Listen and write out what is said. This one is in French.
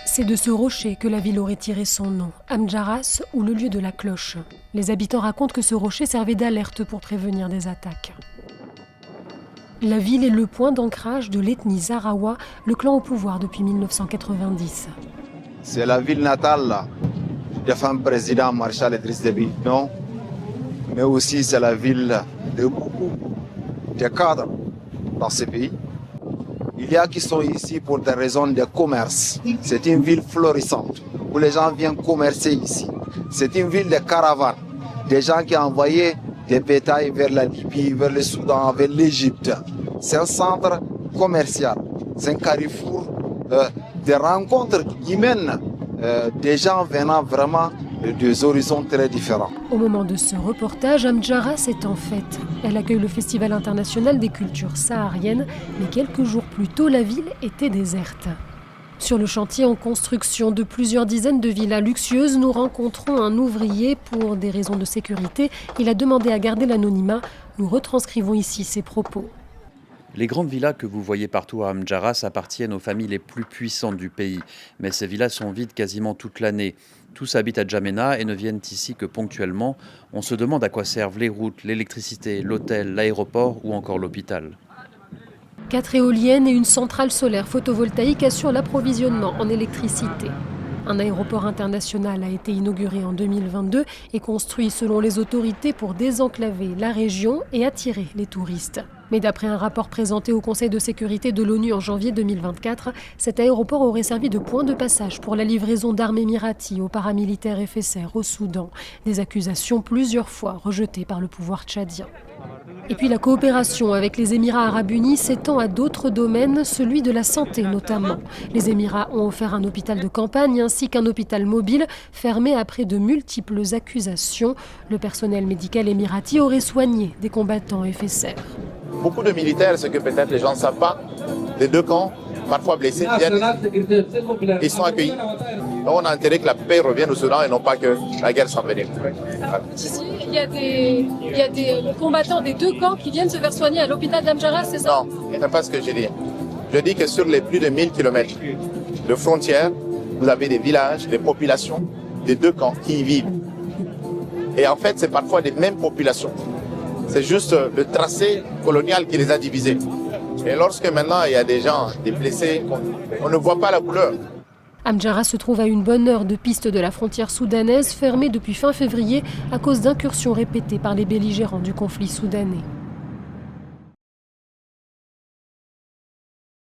C'est de ce rocher que la ville aurait tiré son nom, Amdjaras, ou le lieu de la cloche. Les habitants racontent que ce rocher servait d'alerte pour prévenir des attaques. La ville est le point d'ancrage de l'ethnie Zarawa, le clan au pouvoir depuis 1990. C'est la ville natale du fameux président Marshal Idriss Déby, non? Mais aussi c'est la ville de beaucoup de cadres dans ce pays. Il y a qui sont ici pour des raisons de commerce. C'est une ville florissante où les gens viennent commercer ici. C'est une ville de caravanes. Des gens qui ont envoyé des bétails vers la Libye, vers le Soudan, vers l'Égypte. C'est un centre commercial. C'est un carrefour de rencontres humaines. Des gens venant vraiment des horizons très différents. Au moment de ce reportage, Amdjaras est en fête. Elle accueille le Festival international des cultures sahariennes, mais quelques jours plus tôt, la ville était déserte. Sur le chantier en construction de plusieurs dizaines de villas luxueuses, nous rencontrons un ouvrier. Pour des raisons de sécurité, il a demandé à garder l'anonymat. Nous retranscrivons ici ses propos. Les grandes villas que vous voyez partout à Amdjaras appartiennent aux familles les plus puissantes du pays. Mais ces villas sont vides quasiment toute l'année. Tous habitent à Djamena et ne viennent ici que ponctuellement. On se demande à quoi servent les routes, l'électricité, l'hôtel, l'aéroport ou encore l'hôpital. 4 éoliennes et une centrale solaire photovoltaïque assurent l'approvisionnement en électricité. Un aéroport international a été inauguré en 2022 et construit selon les autorités pour désenclaver la région et attirer les touristes. Mais d'après un rapport présenté au Conseil de sécurité de l'ONU en janvier 2024, cet aéroport aurait servi de point de passage pour la livraison d'armes émiraties aux paramilitaires FSR au Soudan. Des accusations plusieurs fois rejetées par le pouvoir tchadien. Et puis la coopération avec les Émirats arabes unis s'étend à d'autres domaines, celui de la santé notamment. Les Émirats ont offert un hôpital de campagne ainsi qu'un hôpital mobile fermé après de multiples accusations. Le personnel médical émirati aurait soigné des combattants FSR. Beaucoup de militaires, ce que peut-être les gens ne savent pas, les deux camps, parfois blessés, viennent, ils sont accueillis. Donc on a intérêt que la paix revienne au Soudan et non pas que la guerre s'envenime. Ici, il y a des combattants des deux camps qui viennent se faire soigner à l'hôpital d'Amdjaras, c'est ça? Non, ce n'est pas ce que j'ai dit. Je dis que sur les plus de 1000 km de frontières, vous avez des villages, des populations des deux camps qui y vivent. Et en fait, c'est parfois les mêmes populations. C'est juste le tracé colonial qui les a divisés. Et lorsque maintenant il y a des gens, des blessés, on ne voit pas la couleur. Amdjaras se trouve à une bonne heure de piste de la frontière soudanaise, fermée depuis fin février à cause d'incursions répétées par les belligérants du conflit soudanais.